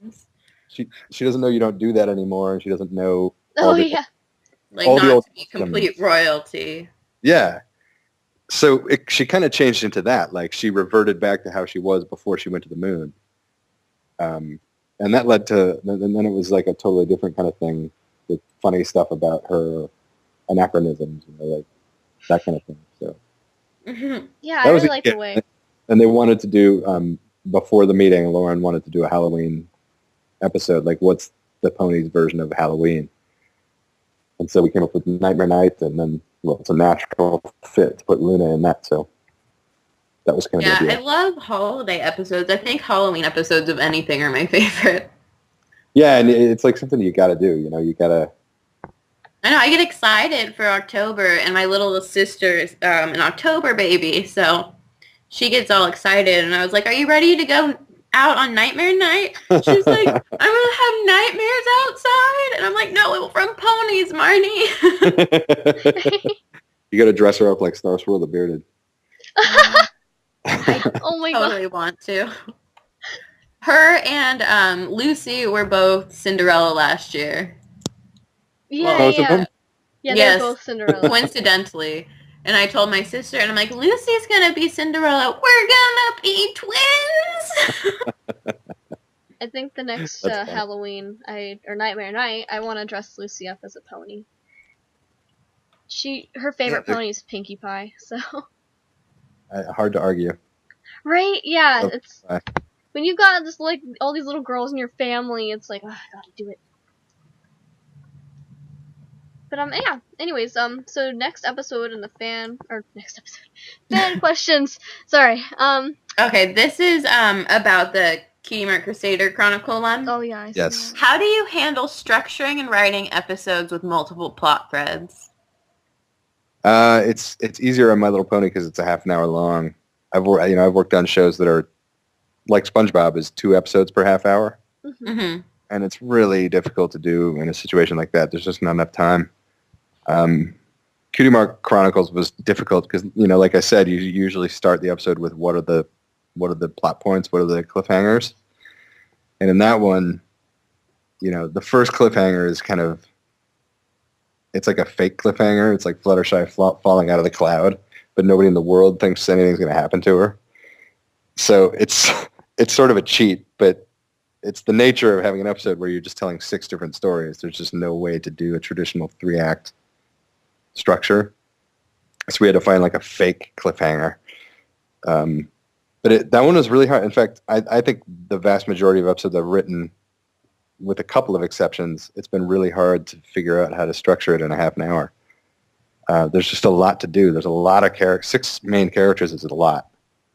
She doesn't know you don't do that anymore, and she doesn't know. Like all not the old to be complete royalty. Yeah. So she kind of changed into that. Like she reverted back to how she was before she went to the moon. And that led to, and then it was like a totally different kind of thing with funny stuff about her anachronisms, like that kind of thing. So yeah, I really like the way. And they wanted to do before the meeting. Lauren wanted to do a Halloween episode, like what's the pony's version of Halloween? And so we came up with Nightmare Night, and then it's a natural fit to put Luna in that. So that was kind of the idea. I love holiday episodes. I think Halloween episodes of anything are my favorite. Yeah, and it's like something you got to do. You got to. I know. I get excited for October, and my little sister's an October baby, so she gets all excited. And I was like, "Are you ready to go out on Nightmare Night?" She's like, "I'm gonna have nightmares outside," and I'm like, "No, from ponies, Marnie." You got to dress her up like Star Swirl the Bearded. Oh my god! Totally want to. Her and Lucy were both Cinderella last year. Yeah, they're both Cinderella. Coincidentally. And I told my sister, and I'm like, Lucy's going to be Cinderella. We're going to be twins! I think the next Halloween or Nightmare Night, I want to dress Lucy up as a pony. Her favorite pony is Pinkie Pie, so... hard to argue. Right? Yeah, it's... When you got just, like, all these little girls in your family, it's like, I gotta do it. But, yeah, anyways, so next episode in the fan questions, sorry, Okay, this is, about the Keymer Crusader Chronicle one. Oh, yeah, I see Yes. that. How do you handle structuring and writing episodes with multiple plot threads? It's easier on My Little Pony because it's a half an hour long. I've worked on shows that are, like SpongeBob is 2 episodes per half hour. Mm-hmm. And it's really difficult to do in a situation like that. There's just not enough time. Cutie Mark Chronicles was difficult because, like I said, you usually start the episode with what are the plot points, what are the cliffhangers. And in that one, the first cliffhanger is kind of, it's like a fake cliffhanger. It's like Fluttershy falling out of the cloud, but nobody in the world thinks anything's going to happen to her. So it's sort of a cheat, but it's the nature of having an episode where you're just telling 6 different stories. There's just no way to do a traditional 3-act structure. So we had to find like a fake cliffhanger. But that one was really hard. In fact, I think the vast majority of episodes I've written, with a couple of exceptions, it's been really hard to figure out how to structure it in a half an hour. There's just a lot to do. There's a lot of 6 main characters is a lot.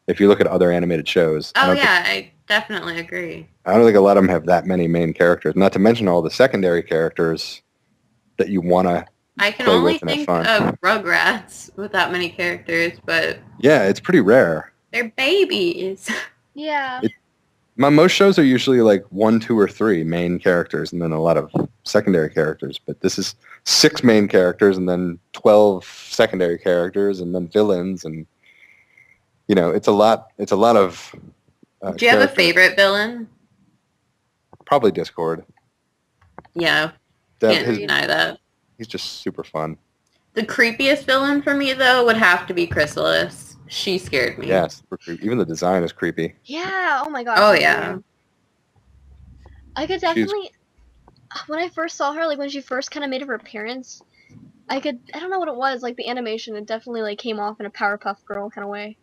If you look at other animated shows. I definitely agree. I don't think a lot of them have that many main characters. Not to mention all the secondary characters that you want to I can only think of Rugrats with that many characters, but... Yeah, it's pretty rare. They're babies. Yeah. Most shows are usually like 1, 2, or 3 main characters and then a lot of secondary characters. But this is 6 main characters and then 12 secondary characters and then villains. And, it's a lot of... Do you have a favorite villain? Probably Discord. Yeah, can't deny that. He's just super fun. The creepiest villain for me, though, would have to be Chrysalis. She scared me. Yeah, super creepy. Even the design is creepy. Yeah, oh my god. Oh, yeah. I could definitely... When I first saw her, like, when she first kind of made her appearance, I don't know what it was, like, the animation, it definitely, like, came off in a Powerpuff Girl kind of way.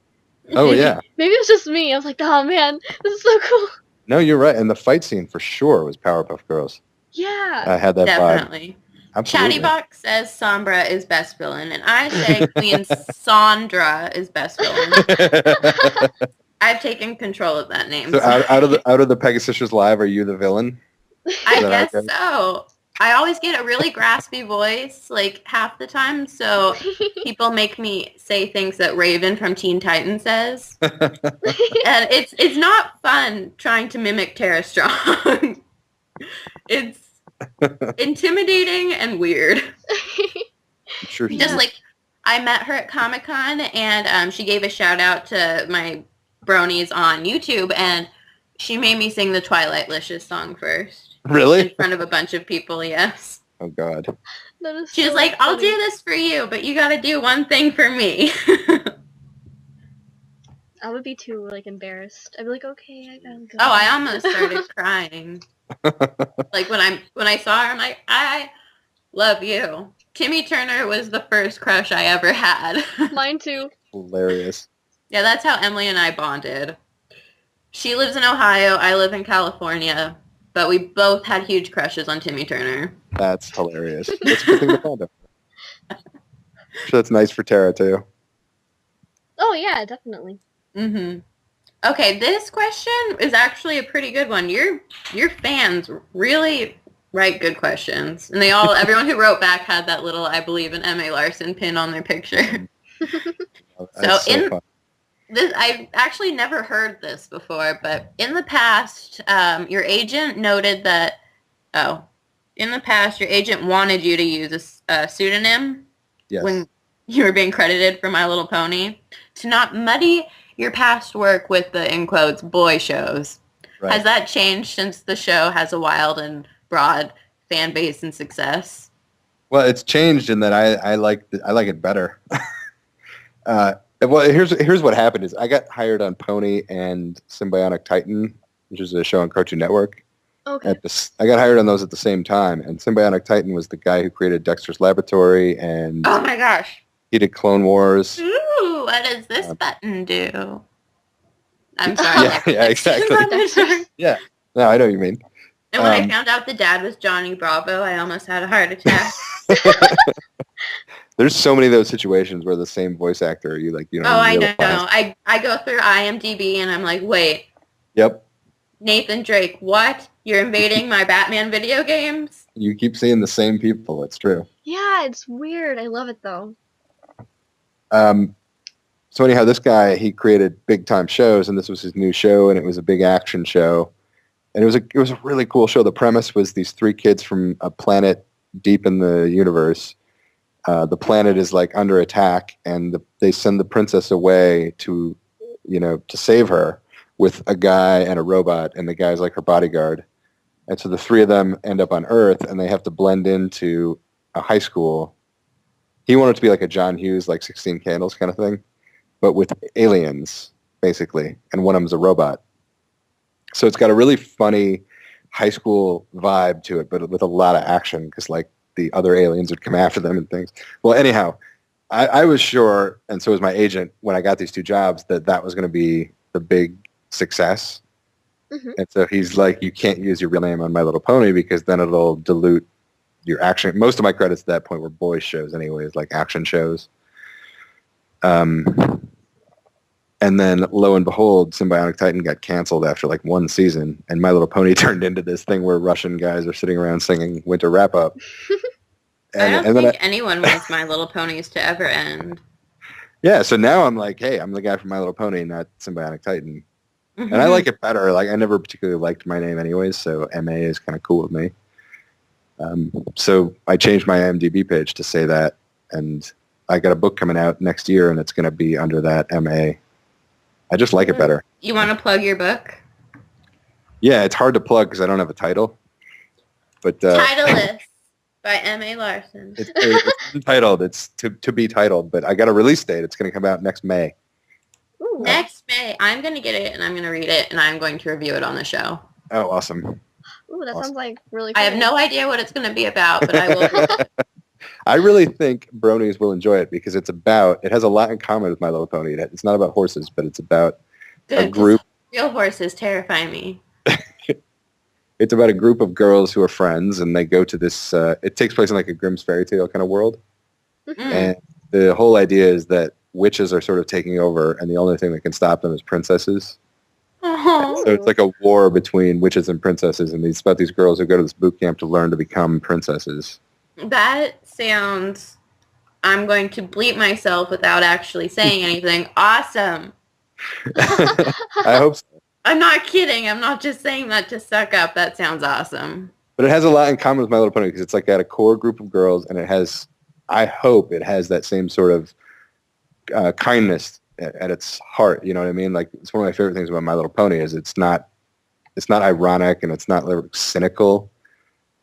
Oh, yeah. Maybe it was just me. I was like, oh, man, this is so cool. No, you're right. And the fight scene for sure was Powerpuff Girls. Yeah. I had that Definitely. vibe. Absolutely. Chattybox says Sombra is best villain, and I say Queen Sondra is best villain. I've taken control of that name. So out of the Pegasisters live, are you the villain? I guess so. I always get a really graspy voice, like half the time, so people make me say things that Raven from Teen Titans says, and it's not fun trying to mimic Tara Strong. It's intimidating and weird. I'm sure she Just is. like I met her at Comic-Con, and she gave a shout out to my bronies on YouTube, and she made me sing the Twilight Licious song first. Really? In front of a bunch of people, yes. Oh God. That is She was so like, I'll funny. do this for you, but you gotta do one thing for me. I would be too like embarrassed. I'd be like, okay, I gotta go. Oh, I almost started crying. Like when I saw her, I'm like, I love you. Timmy Turner was the first crush I ever had. Mine too. Hilarious. Yeah, that's how Emily and I bonded. She lives in Ohio, I live in California, but we both had huge crushes on Timmy Turner. That's hilarious. That's a good thing to find out. I'm sure that's nice for Tara too. Oh yeah, definitely. Mm-hmm. Okay, this question is actually a pretty good one. Your fans really write good questions, and everyone who wrote back had that little "I believe in M.A. Larson" pin on their picture. That's so fun. I've actually never heard this before, but in the past, your agent noted that. Oh, in the past, your agent wanted you to use a pseudonym Yes. when you were being credited for My Little Pony to not muddy your past work with the, in quotes, boy shows. Right. Has that changed since the show has a wild and broad fan base and success? Well, it's changed in that I like it better. Well, here's what happened is I got hired on Pony and Symbionic Titan, which is a show on Cartoon Network. Okay. I got hired on those at the same time, and Symbionic Titan was the guy who created Dexter's Laboratory, and Oh my gosh. he did Clone Wars. Ooh, what does this button do? I'm sorry. Yeah, exactly. And Yeah, no, I know what you mean. when I found out the dad was Johnny Bravo, I almost had a heart attack. There's so many of those situations where the same voice actor, you don't Oh, I know. realize. I go through IMDb and I'm like, wait, Yep. Nathan Drake, what? You're invading my Batman video games? You keep seeing the same people. It's true. Yeah, it's weird. I love it though. So anyhow, this guy, he created big time shows, and this was his new show, and it was a big action show, and it was a really cool show. The premise was these three kids from a planet deep in the universe. The planet is like under attack, and they send the princess away to save her with a guy and a robot, and the guy's like her bodyguard. And so the three of them end up on Earth, and they have to blend into a high school. He wanted it to be like a John Hughes, like 16 Candles kind of thing, but with aliens, basically, and one of them's a robot. So it's got a really funny high school vibe to it, but with a lot of action, because like the other aliens would come after them and things. Well, anyhow, I was sure, and so was my agent, when I got these two jobs, that was going to be the big success. Mm-hmm. And so he's like, you can't use your real name on My Little Pony because then it'll dilute your action. Most of my credits at that point were boys shows anyways, like action shows. And then lo and behold, Symbionic Titan got canceled after like one season, and My Little Pony turned into this thing where Russian guys are sitting around singing Winter Wrap Up. I don't think anyone wants My Little Ponies to ever end. Yeah, so now I'm like, hey, I'm the guy from My Little Pony, not Symbionic Titan. Mm-hmm. And I like it better. Like, I never particularly liked my name anyways, so MA is kind of cool with me. So I changed my IMDb page to say that, and I got a book coming out next year, and it's going to be under that MA. I just like it better. You want to plug your book? Yeah, it's hard to plug because I don't have a title. But Titleless by M.A. Larson. it's entitled. It's to be titled, but I got a release date. It's going to come out next May. Ooh. Next May, I'm going to get it, and I'm going to read it, and I'm going to review it on the show. Oh, awesome. Ooh, that Awesome. sounds like really cool. I have no idea what it's going to be about, but I will. I really think bronies will enjoy it because it has a lot in common with My Little Pony. It's not about horses, but it's about a Good, 'cause group. real horses terrify me. it's about a group of girls who are friends, and they go to this. It takes place in like a Grimm's fairy tale kind of world, and the whole idea is that witches are sort of taking over, and the only thing that can stop them is princesses. So it's like a war between witches and princesses, and it's about these girls who go to this boot camp to learn to become princesses. That sounds... I'm going to bleep myself without actually saying anything. Awesome. I hope so. I'm not kidding. I'm not just saying that to suck up. That sounds awesome. But it has a lot in common with My Little Pony because it's like got a core group of girls, and it has, I hope it has that same sort of kindness at its heart. You know what I mean? Like, it's one of my favorite things about My Little Pony is it's not ironic and it's not like, cynical.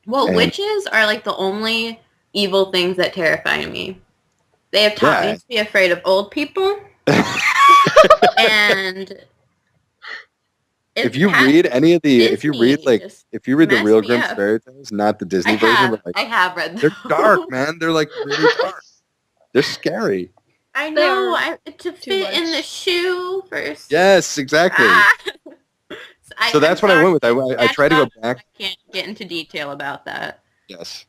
Well, witches are like the only evil things that terrify me. They have taught me to be afraid of old people. And if you read any of the, if you read the real Grimm's fairy tales, not the Disney version, but like, I have read those. They're dark, man. They're like really dark. They're scary. I know. To fit in the shoe first. Yes, exactly. So that's what I went with. I tried to go back. I can't get into detail about that. Yes.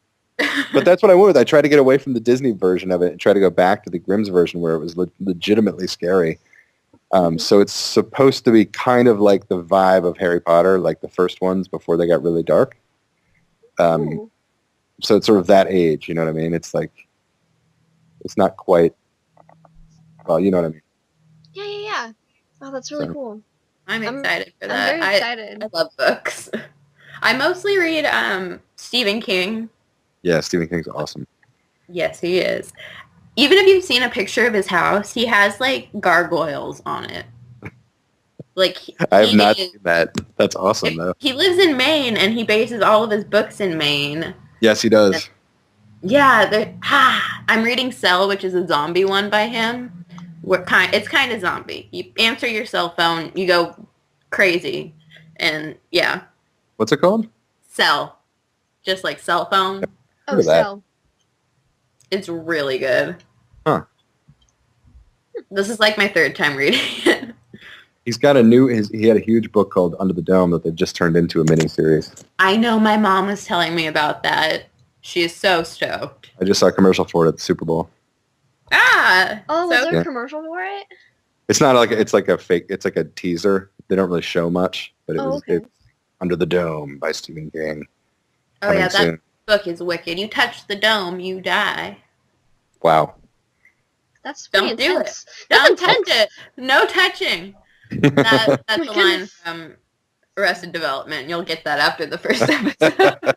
But that's what I went with. I tried to get away from the Disney version of it and try to go back to the Grimm's version where it was legitimately scary. So it's supposed to be kind of like the vibe of Harry Potter, like the first ones before they got really dark. So it's sort of that age, you know what I mean? It's like, it's not quite, well, you know what I mean? Yeah. Oh, that's really cool. I'm excited for that. I'm very excited. I love books. I mostly read Stephen King. Yeah, Stephen King's awesome. Yes, he is. Even if you've seen a picture of his house, he has, like, gargoyles on it. Like, I have not seen that. That's awesome, though. He lives in Maine, and he bases all of his books in Maine. Yes, he does. Yeah, I'm reading Cell, which is a zombie one by him. It's kind of zombie. You answer your cell phone, you go crazy, and yeah. What's it called? Cell. Just like cell phone. Oh, Cell. It's really good. Huh. This is like my third time reading it. He's got he had a huge book called Under the Dome that they've just turned into a miniseries. I know, my mom was telling me about that. She is so stoked. I just saw a commercial for it at the Super Bowl. Ah! Oh, was there a commercial for it? It's not like, it's like a fake, it's like a teaser. They don't really show much, but it's Under the Dome by Stephen King. Oh yeah, that book is wicked. You touch the dome, you die. Wow. That's pretty intense. Do it. Don't touch it. No touching. That's a line from Arrested Development. You'll get that after the first episode.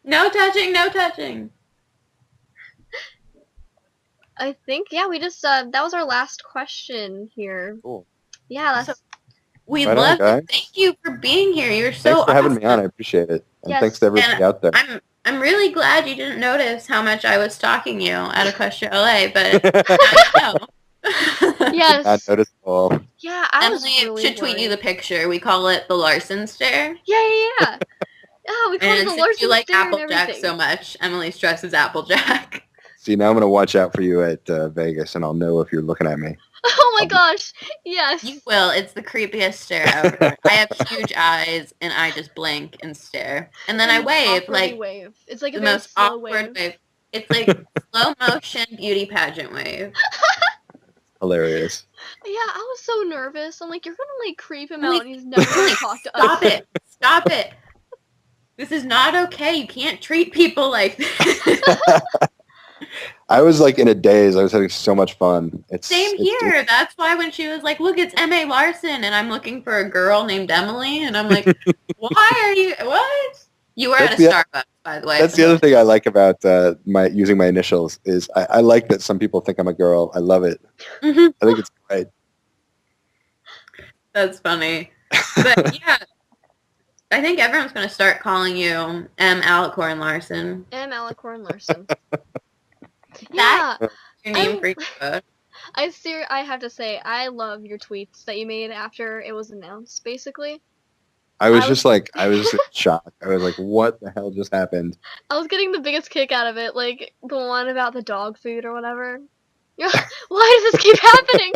No touching, no touching. I think, we just, that was our last question here. Cool. Yeah, that's... We love it. Thank you for being here. You're so Thanks for having me on. I appreciate it. And thanks to everybody out there. I'm really glad you didn't notice how much I was stalking you at Equestria LA, but I know. Yes. Not notice at all. Yeah, I was Emily really should tweet you the picture. We call it the Larson stare. Yeah. Oh, we call it the Larson stare. You like stare Applejack so much. Emily stresses Applejack. See, now I'm going to watch out for you at Vegas, and I'll know if you're looking at me. Oh my gosh, yes. You will. It's the creepiest stare ever. I have huge eyes, and I just blink and stare. And then I wave. It's like the a most slow awkward wave. It's like slow motion beauty pageant wave. Hilarious. Yeah, I was so nervous. I'm like, you're going to, like, creep him out, and he's never going to talk to us. Stop it. Stop it. This is not okay. You can't treat people like this. I was like in a daze. I was having so much fun. Same here. That's why when she was like, look, it's M.A. Larson, and I'm looking for a girl named Emily, and I'm like, why are you, what? You were at a Starbucks, by the way. That's the other thing I like about using my initials is I like that some people think I'm a girl. I love it. I think it's great. That's funny. But yeah, I think everyone's going to start calling you M. Alicorn Larson. M. Alicorn Larson. Yeah. That's your name for Facebook. I have to say, I love your tweets that you made after it was announced, basically. I was in shock. I was like, what the hell just happened? I was getting the biggest kick out of it, like the one about the dog food or whatever. Why does this keep happening?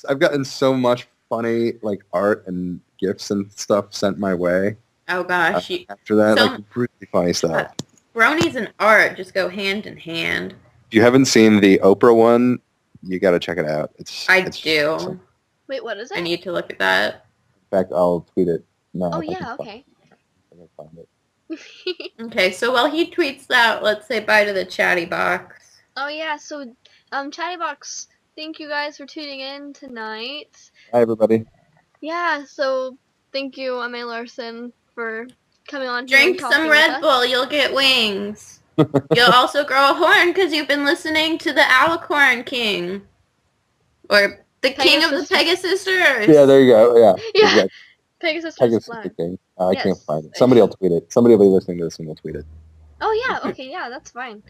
I've gotten so much funny like art and gifs and stuff sent my way. Oh gosh. After that, like really funny stuff. Bronies and art just go hand in hand. If you haven't seen the Oprah one, you got to check it out. I it's do. awesome. Wait, what is it? I need to look at that. In fact, I'll tweet it now. Oh yeah, okay. I can find it. Okay, so while he tweets that, let's say bye to the chatty box. Oh yeah, so chatty box, thank you guys for tuning in tonight. Hi everybody. Yeah, so thank you, Larson, for coming on here. Drink some Red Bull, you'll get wings. You'll also grow a horn because you've been listening to the Alicorn King. Or the King of the Pegasisters. Yeah, there you go. Yeah. Yeah. Exactly. Pegasisters King. I can't find it. Somebody will tweet it. Somebody will be listening to this and will tweet it. Oh yeah, okay, yeah, that's fine.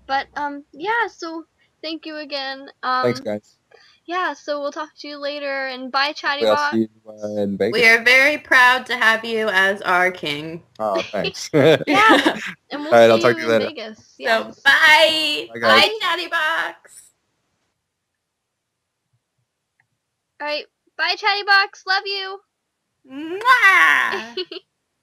But yeah, so thank you again. Thanks guys. Yeah, so we'll talk to you later, and bye, Chatty I'll Box. see you in Vegas. We are very proud to have you as our king. Oh, thanks. Yeah, and we'll All right, see I'll talk you to you in later. Vegas. So bye. Bye, guys. Bye, Chatty Box. All right, bye, Chatty Box. Love you. Mwah!